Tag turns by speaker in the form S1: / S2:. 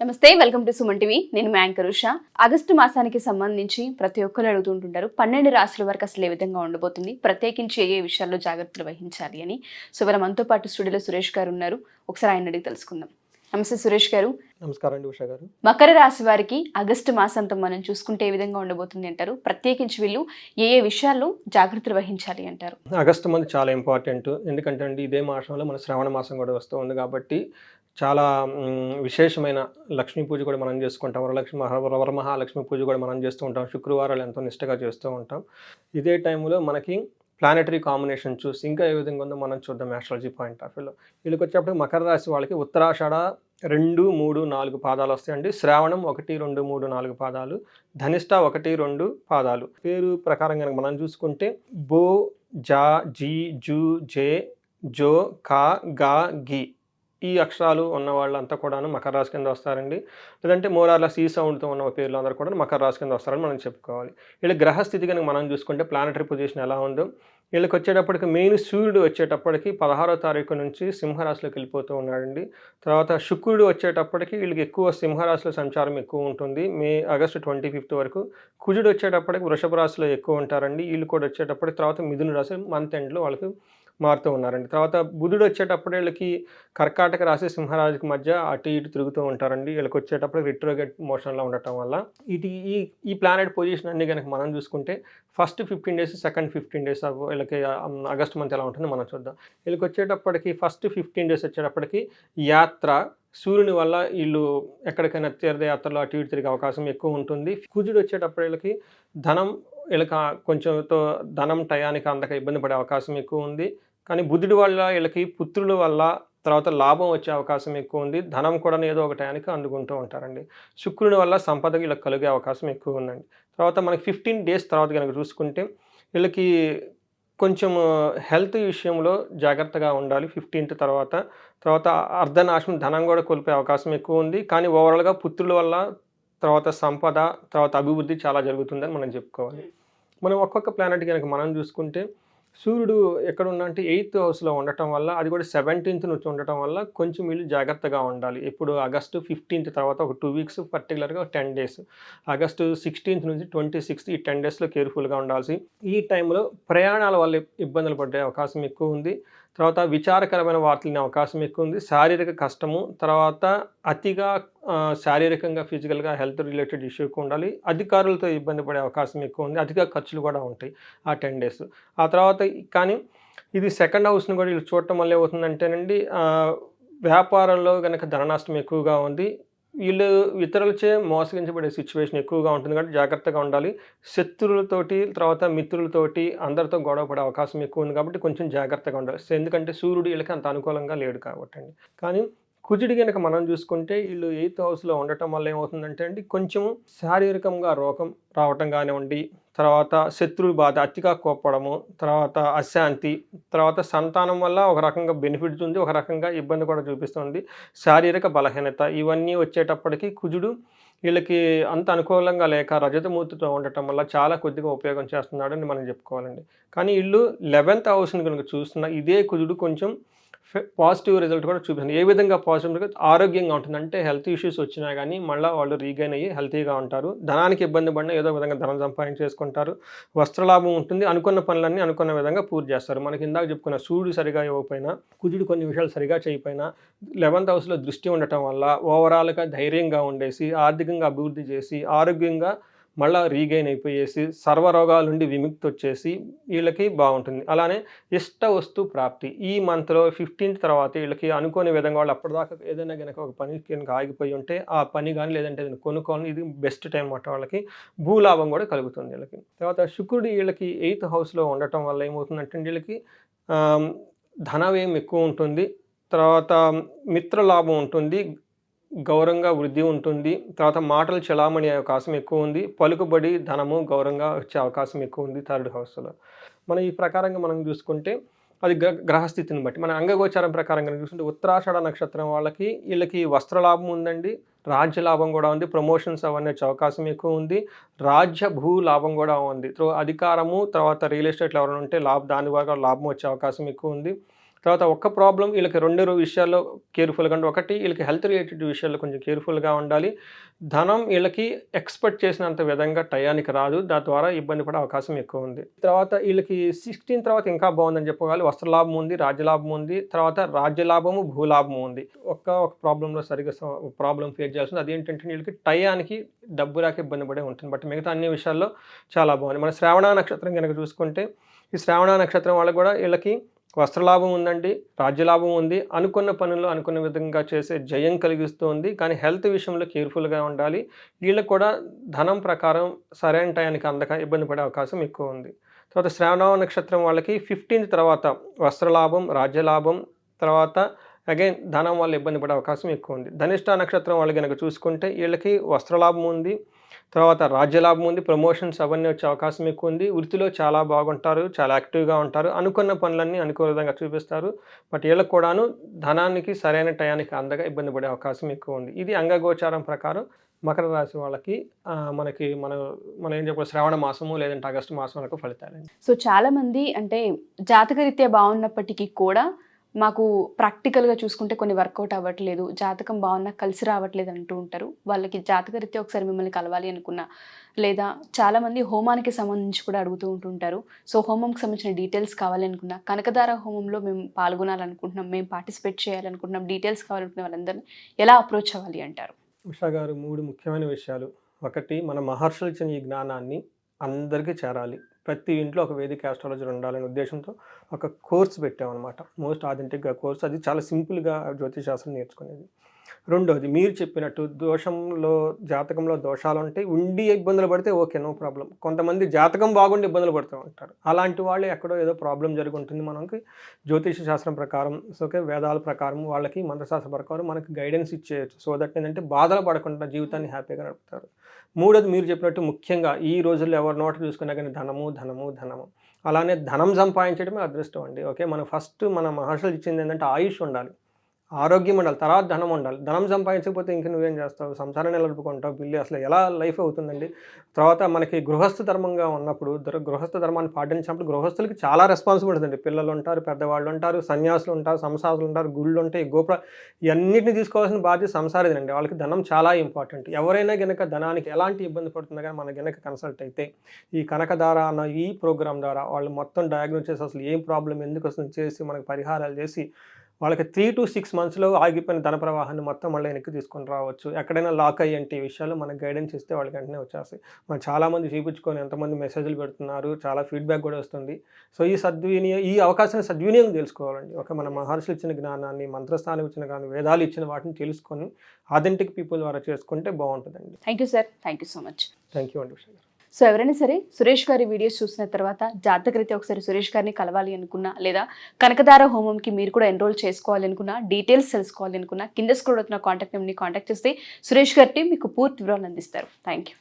S1: నమస్తే, welcome to Suman TV. నేను మీ anchor Usha. August మాసానికి సంబంధించి ప్రతి ఒక్కరు అడుగుతుంటారు 12 రాశుల వరకు అసలు ఏ విధంగా ఉండబోతుంది, ప్రత్యేకించి ఏ విషయాల్లో జాగ్రత్తలు వహించాలి అని. సో మనతో పాటు స్టూడియోలో సురేష్ గారు ఉన్నారు. ఒకసారి ఆయన అడిగి తెలుసుకుందాం. నమస్తే సురేష్ గారు.
S2: నమస్కారం అండి ఉషా గారు.
S1: మకర రాశి వారికి ఆగస్టు మాసంతో మనం చూసుకుంటే ఏ విధంగా ఉండబోతుంది అంటారు? ప్రత్యేకించి వీళ్ళు ఏ ఏ విషయాల్లో జాగ్రత్తలు వహించాలి అంటారు?
S2: ఆగస్టు మంత్ చాలా ఇంపార్టెంట్. ఎందుకంటే అండి ఇదే మాసంలో మన శ్రావణ మాసం కూడా వస్తూ ఉంది కాబట్టి చాలా విశేషమైన లక్ష్మీ పూజ కూడా మనం చేసుకుంటాం. వరమహాలక్ష్మి పూజ కూడా మనం చేస్తూ ఉంటాం. శుక్రవారాలు ఎంతో నిష్టగా చేస్తూ ఉంటాం. ఇదే టైంలో మనకి ప్లానెటరీ కాంబినేషన్ చూసి ఇంకా ఏ విధంగా ఉందో మనం చూద్దాం ఆస్ట్రాలజీ పాయింట్ ఆఫ్ వ్యూలో. వీళ్ళకి వచ్చేప్పుడు మకర రాశి వాళ్ళకి ఉత్తరాషాఢ 2, 3, 4 పాదాలు వస్తాయండి. శ్రావణం 1, 2, 3, 4 పాదాలు, ధనిష్ట 1, 2 పాదాలు. పేరు ప్రకారం కనుక మనం చూసుకుంటే బో, జా, జీ, జూ, జే, జో, కా, గా, గి ఈ అక్షరాలు ఉన్న వాళ్ళంతా కూడాను మకర రాశి కింద వస్తారండి. లేదంటే మోరార్ల సి సౌండ్తో ఉన్న పేర్లు అందరూ కూడా మకర రాశి కింద వస్తారని మనం చెప్పుకోవాలి. వీళ్ళ గ్రహస్థితి కనుక మనం చూసుకుంటే ప్లానటరీ పొజిషన్ ఎలా ఉందో, వీళ్ళకి వచ్చేటప్పటికి మెయిన్ సూర్యుడు వచ్చేటప్పటికి 16వ తారీఖు నుంచి సింహరాశిలోకి వెళ్ళిపోతూ ఉన్నాడండి. తర్వాత శుక్రుడు వచ్చేటప్పటికి వీళ్ళకి ఎక్కువ సింహరాశిలో సంచారం ఎక్కువ ఉంటుంది. ఆగస్టు 25 వరకు. కుజుడు వచ్చేటప్పటికి వృషభ రాశిలో ఎక్కువ ఉంటారండి. వీళ్ళు కూడా వచ్చేటప్పటికి తర్వాత మిథున రాశి మంత్ ఎండ్లో వాళ్ళకి మారుతూ ఉన్నారండి. తర్వాత బుధుడు వచ్చేటప్పుడు వీళ్ళకి కర్కాటక రాశి సింహరాశికి మధ్య అటు ఇటు తిరుగుతూ ఉంటారండి. వీళ్ళకి వచ్చేటప్పుడు రిట్రోగేట్ మోషన్లో ఉండటం వల్ల ఈ ప్లానెట్ పొజిషన్ అన్ని కనుక మనం చూసుకుంటే ఫస్ట్ 15 డేస్, సెకండ్ 15 డేస్ వీళ్ళకి ఆగస్ట్ మంత్ ఎలా ఉంటుందో మనం చూద్దాం. వీళ్ళకి వచ్చేటప్పటికి ఫస్ట్ 15 డేస్ వచ్చేటప్పటికి యాత్ర, సూర్యుని వల్ల వీళ్ళు ఎక్కడికైనా తీర్థయాత్రలో అటు ఇటు తిరిగే అవకాశం ఎక్కువ ఉంటుంది. కుజుడు వచ్చేటప్పుడు వీళ్ళకి వీళ్ళకి కొంచెం ధనం టయానికి అందక ఇబ్బంది పడే అవకాశం ఎక్కువ ఉంది. కానీ బుధుడి వల్ల వీళ్ళకి పుత్రుల వల్ల తర్వాత లాభం వచ్చే అవకాశం ఎక్కువ ఉంది. ధనం కూడా ఏదో ఒక టయానికి అందుకుంటూ ఉంటారండి. శుక్రుని వల్ల సంపద వీళ్ళకి కలిగే అవకాశం ఎక్కువ ఉందండి. తర్వాత మనకి 15 డేస్ తర్వాత కనుక చూసుకుంటే వీళ్ళకి కొంచెం హెల్త్ విషయంలో జాగ్రత్తగా ఉండాలి. 15th తర్వాత అర్ధనాశనం, ధనం కూడా కోల్పోయే అవకాశం ఎక్కువ ఉంది. కానీ ఓవరాల్గా పుత్రుల వల్ల తర్వాత సంపద, తర్వాత అభివృద్ధి చాలా జరుగుతుందని మనం చెప్పుకోవాలి. మనం ఒక్కొక్క ప్లానెట్ కనుక మనం చూసుకుంటే సూర్యుడు ఎక్కడున్నా అంటే 8th హౌస్లో ఉండటం వల్ల, అది కూడా 17th నుంచి ఉండటం వల్ల కొంచెం వీళ్ళు జాగ్రత్తగా ఉండాలి. ఇప్పుడు ఆగస్టు 15th తర్వాత ఒక 2 వీక్స్, పర్టికులర్గా 10 డేస్, ఆగస్టు 16th నుంచి 26th ఈ 10 డేస్లో కేర్ఫుల్గా ఉండాల్సి. ఈ టైంలో ప్రయాణాల వల్ల ఇబ్బందులు పడే అవకాశం ఎక్కువ ఉంది. తర్వాత విచారకరమైన వార్తలు అవకాశం ఎక్కువ ఉంది. శారీరక కష్టము, తర్వాత అతిగా శారీరకంగా ఫిజికల్గా హెల్త్ రిలేటెడ్ ఇష్యూ ఎక్కువ ఉండాలి. అధికారులతో ఇబ్బంది పడే అవకాశం ఎక్కువ ఉంది. అధిక ఖర్చులు కూడా ఉంటాయి ఆ 10 డేస్. ఆ తర్వాత కానీ ఇది సెకండ్ హౌస్ని కూడా వీళ్ళు చూడటం వల్ల ఏమవుతుందంటేనండి, వ్యాపారంలో కనుక ధన నష్టం ఎక్కువగా ఉంది. వీళ్ళు ఇతరులచే మోసగించబడే సిచ్యువేషన్ ఎక్కువగా ఉంటుంది కాబట్టి జాగ్రత్తగా ఉండాలి. శత్రువులతోటి, తర్వాత మిత్రులతోటి అందరితో గొడవ పడే అవకాశం ఎక్కువ ఉంది కాబట్టి కొంచెం జాగ్రత్తగా ఉండాలి. ఎందుకంటే సూర్యుడు వీళ్ళకి అంత అనుకూలంగా లేడు కాబట్టి అండి. కానీ కుజుడి కనుక మనం చూసుకుంటే వీళ్ళు 8th హౌస్లో ఉండటం వల్ల ఏమవుతుందంటే అండి, కొంచెం శారీరకంగా రోగం రావటం కానివ్వండి, తర్వాత శత్రువుల బాధ, అతిగా కోప్పడము, తర్వాత అశాంతి, తర్వాత సంతానం వల్ల ఒక రకంగా బెనిఫిట్స్ ఉంది, ఒక రకంగా ఇబ్బంది కూడా చూపిస్తుంది. శారీరక బలహీనత ఇవన్నీ వచ్చేటప్పటికి కుజుడు వీళ్ళకి అంత అనుకూలంగా లేక రజతమూర్తితో ఉండటం వల్ల చాలా కొద్దిగా ఉపయోగం చేస్తున్నాడని మనం చెప్పుకోవాలండి. కానీ వీళ్ళు 11th హౌస్ని కనుక చూస్తున్న ఇదే కుజుడు కొంచెం పాజిటివ్ రిజల్ట్ కూడా చూపిస్తుంది. ఏ విధంగా పాజిటివ్గా ఆరోగ్యంగా ఉంటుంది అంటే హెల్త్ ఇష్యూస్ వచ్చినా కానీ మళ్ళీ వాళ్ళు రీగైన్ అయ్యి హెల్తీగా ఉంటారు. ధనానికి ఇబ్బంది పడినా ఏదో విధంగా ధనం సంపాదించేసుకుంటారు. వస్త్రలాభం ఉంటుంది. అనుకున్న పనులన్నీ అనుకున్న విధంగా పూర్తి చేస్తారు. మనకి ఇందాక చెప్పుకున్న సూర్యుడు సరిగా ఇవ్వకపోయినా, కుజుడు కొన్ని విషయాలు సరిగా చేయకపోయినా 11th హౌస్లో దృష్టి ఉండటం వల్ల ఓవరాల్గా ధైర్యంగా ఉండేసి, ఆర్థికంగా అభివృద్ధి చేసి, ఆరోగ్యంగా మళ్ళీ రీగైన్ అయిపోయేసి, సర్వరోగాల నుండి విముక్తి వచ్చేసి వీళ్ళకి బాగుంటుంది. అలానే ఇష్ట వస్తు ప్రాప్తి ఈ మంత్లో 15th తర్వాత వీళ్ళకి అనుకోని విధంగా వాళ్ళు అప్పటిదాకా ఏదైనా కనుక ఒక పని కనుక ఆగిపోయి ఉంటే ఆ పని కానీ లేదంటే ఏదైనా కొనుక్కోవాలి, ఇది బెస్ట్ టైం అన్నమాట. వాళ్ళకి భూలాభం కూడా కలుగుతుంది వీళ్ళకి. తర్వాత శుక్రుడు వీళ్ళకి 8th హౌస్లో ఉండటం వల్ల ఏమవుతుందంటే వీళ్ళకి ధనవ్యయం ఎక్కువ ఉంటుంది. తర్వాత మిత్రలాభం ఉంటుంది, గౌరవంగా వృద్ధి ఉంటుంది. తర్వాత మాటలు చలామణి అయ్యే అవకాశం ఎక్కువ ఉంది. పలుకుబడి, ధనము, గౌరవంగా వచ్చే అవకాశం ఎక్కువ ఉంది 3rd హౌస్లో. మనం ఈ ప్రకారంగా మనం చూసుకుంటే అది గ్రహస్థితిని బట్టి మన అంగగోచారం ప్రకారం కనుక చూసుకుంటే ఉత్తరాషాఢ నక్షత్రం వీళ్ళకి వస్త్రలాభం ఉందండి, రాజ్య లాభం కూడా ఉంది, ప్రమోషన్స్ అవన్నీ వచ్చే అవకాశం ఎక్కువ ఉంది, రాజ్య భూ లాభం కూడా ఉంది. అధికారము, తర్వాత రియల్ ఎస్టేట్లో ఎవరైనా ఉంటే దాని ద్వారా లాభం వచ్చే అవకాశం ఎక్కువ ఉంది. తర్వాత ఒక్క ప్రాబ్లం వీళ్ళకి 2 విషయాల్లో కేర్ఫుల్గా ఉండాలి. ఒకటి వీళ్ళకి హెల్త్ రిలేటెడ్ విషయాల్లో కొంచెం కేర్ఫుల్గా ఉండాలి. ధనం వీళ్ళకి ఎక్స్పెక్ట్ చేసినంత విధంగా టయానికి రాదు, దాని ద్వారా ఇబ్బంది పడే అవకాశం ఎక్కువ ఉంది. తర్వాత వీళ్ళకి 16 తర్వాత ఇంకా బాగుందని చెప్పుకోవాలి. వస్త్రలాభం ఉంది, రాజ్యలాభం ఉంది, తర్వాత రాజ్యలాభము భూలాభము ఉంది. ఒక ప్రాబ్లంలో సరిగ్గా ప్రాబ్లం ఫేస్ చేయాల్సింది, అదేంటంటే వీళ్ళకి టయానికి డబ్బు రాక ఇబ్బంది పడే ఉంటుంది. బట్ మిగతా అన్ని విషయాల్లో చాలా బాగుంది. మన శ్రావణ నక్షత్రం కనుక చూసుకుంటే ఈ శ్రావణ నక్షత్రం వాళ్ళకు కూడా వీళ్ళకి వస్త్రలాభం ఉందండి, రాజ్యలాభం ఉంది, అనుకున్న పనులు అనుకున్న విధంగా చేసే జయం కలిగిస్తుంది. కానీ హెల్త్ విషయంలో కేర్ఫుల్గా ఉండాలి. వీళ్ళకి కూడా ధనం ప్రకారం సరైన టయానికి అందక ఇబ్బంది పడే అవకాశం ఎక్కువ ఉంది. తర్వాత శ్రావణ నక్షత్రం వాళ్ళకి 15 తర్వాత వస్త్రలాభం, రాజ్యలాభం, తర్వాత అగైన్ ధనం వల్ల ఇబ్బంది పడే అవకాశం ఎక్కువ ఉంది. ధనిష్ట నక్షత్రం వాళ్ళు కనుక చూసుకుంటే వీళ్ళకి వస్త్రలాభం ఉంది, తర్వాత రాజ్యలాభం ఉంది, ప్రమోషన్స్ అవన్నీ వచ్చే అవకాశం ఎక్కువ ఉంది. వృత్తిలో చాలా బాగుంటారు, చాలా యాక్టివ్గా ఉంటారు, అనుకున్న పనులన్నీ అనుకున్న విధంగా చూపిస్తారు. బట్ వీళ్ళకి కూడాను ధనానికి సరైన టయానికి అందగా ఇబ్బంది పడే అవకాశం ఎక్కువ ఉంది. ఇది అంగగోచారం ప్రకారం మకర రాశి వాళ్ళకి మనం ఏం చెప్పాలి, శ్రావణ మాసము లేదంటే ఆగస్టు మాసం వరకు ఫలితాలండి.
S1: సో చాలామంది అంటే జాతకరీత్యా బాగున్నప్పటికీ కూడా మాకు ప్రాక్టికల్గా చూసుకుంటే కొన్ని వర్కౌట్ అవ్వట్లేదు, జాతకం బాగున్నా కలిసి రావట్లేదు అంటూ ఉంటారు. వాళ్ళకి జాతకరీత్యా ఒకసారి మిమ్మల్ని కలవాలి అనుకున్నా, లేదా చాలామంది హోమానికి సంబంధించి కూడా అడుగుతూ ఉంటుంటారు. సో హోమంకి సంబంధించిన డీటెయిల్స్ కావాలి అనుకున్నా, కనకదార హోమంలో మేము పాల్గొనాలనుకుంటున్నాం, మేము పార్టిసిపేట్ చేయాలనుకుంటున్నాం, డీటెయిల్స్ కావాలనుకున్న వాళ్ళందరినీ ఎలా అప్రోచ్ అవ్వాలి అంటారు?
S2: ఉషా గారు, 3 ముఖ్యమైన విషయాలు. ఒకటి, మన మహర్షులు ఇచ్చిన ఈ జ్ఞానాన్ని అందరికీ చేరాలి. ప్రతి ఇంట్లో ఒక వేదిక ఆస్ట్రాలజర్ ఉండాలనే ఉద్దేశంతో ఒక కోర్స్ పెట్టామన్నమాట. మోస్ట్ ఆథెంటిక్గా కోర్స్. అది చాలా సింపుల్గా జ్యోతిషాస్త్రం నేర్చుకునేది. రెండోది, మీరు చెప్పినట్టు జాతకంలో దోషాలు ఉంటాయి, ఉండి ఇబ్బందులు పడితే ఓకే, నో ప్రాబ్లం. కొంతమంది జాతకం బాగుండి ఇబ్బందులు పడుతూ ఉంటారు. అలాంటి వాళ్ళు ఎక్కడో ఏదో ప్రాబ్లం జరిగి ఉంటుంది. మనకి జ్యోతిష శాస్త్రం ప్రకారం, ఓకే, వేదాల ప్రకారం, వాళ్ళకి మంత్రశాస్త్రం ప్రకారం మనకి గైడెన్స్ ఇచ్చేయచ్చు. సో దట్ ఏంటంటే బాధలు పడకుండా జీవితాన్ని హ్యాపీగా నడుపుతారు. మూడోది, మీరు చెప్పినట్టు ముఖ్యంగా ఈ రోజుల్లో ఎవరి నోట చూసుకున్నా కానీ ధనము. అలానే ధనం సంపాదించడమే అదృష్టం అండి. ఓకే, మనం ఫస్ట్ మన మహర్షులు ఇచ్చింది ఏంటంటే ఆయుష్ ఉండాలి, ఆరోగ్యం ఉండాలి, తర్వాత ధనం ఉండాలి. ధనం సంపాదించకపోతే ఇంక నువ్వేం చేస్తావు, సంసారాన్ని నిలబడుకుంటావు, బిల్లు అసలు ఎలా లైఫ్ అవుతుందండి. తర్వాత మనకి గృహస్థ ధర్మంగా ఉన్నప్పుడు గృహస్థ ధర్మాన్ని పాటించినప్పుడు గృహస్థులకి చాలా రెస్పాన్సిబిలిటీ ఉంది. పిల్లలు ఉంటారు, పెద్దవాళ్ళు ఉంటారు, సన్యాసులు ఉంటారు, సంసాసులు ఉంటారు, గుళ్ళు ఉంటాయి, ఇవన్నిటిని తీసుకోవాల్సిన బాధ్యత సంసారిదండి. వాళ్ళకి ధనం చాలా ఇంపార్టెంట్. ఎవరైనా గనక ధనానికి ఎలాంటి ఇబ్బంది పడుతుందో కానీ మన గనక కన్సల్ట్ అయితే ఈ కనకదార అన్న ఈ ప్రోగ్రామ్ ద్వారా వాళ్ళు మొత్తం డయాగ్నోస్ చేసి అసలు ఏం ప్రాబ్లం ఎందుకు వస్తుంది చేసి మనకి పరిహారాలు చేసి వాళ్ళకి 3 to 6 monthsలో ఆగిపోయిన ధన ప్రవాహాన్ని మొత్తం మళ్ళీ వెనక్కి తీసుకొని రావచ్చు. ఎక్కడైనా లాక్ అయ్యేంటి విషయాలు మనకు గైడెన్స్ ఇస్తే వాళ్ళకి వెంటనే వచ్చేస్తాయి. మనం చాలామంది చూపించుకొని ఎంతమంది మెసేజ్లు పెడుతున్నారు, చాలా ఫీడ్బ్యాక్ కూడా వస్తుంది. సో ఈ అవకాశాన్ని సద్వినియోగం తెలుసుకోవాలండి. ఒక మన మహర్షులు ఇచ్చిన జ్ఞానాన్ని, మంత్రస్థానం ఇచ్చిన జ్ఞానం, వేదాలు ఇచ్చిన వాటిని తెలుసుకొని ఆథెంటిక్ పీపుల్ ద్వారా చేసుకుంటే బాగుంటుందండి.
S1: Thank you sir, thank you so much.
S2: Thank you అండి ఉషా గారు.
S1: సో ఎవరైనా సరే సురేష్ గారి వీడియోస్ చూసిన తర్వాత జాతకరీత్యా ఒకసారి సురేష్ గారిని కలవాలి అనుకున్నా, లేదా కనకదార హోమంకి మీరు కూడా ఎన్రోల్ చేసుకోవాలి అనుకున్నా, డీటెయిల్స్ తెలుసుకోవాలి అనుకున్నా, కింద స్క్రోల్ అవుతున్న కాంటాక్ట్ నెంబర్ని కాంటాక్ట్ చేస్తే సురేష్ గారి టీం మీకు పూర్తి వివరాలు అందిస్తారు. Thank you.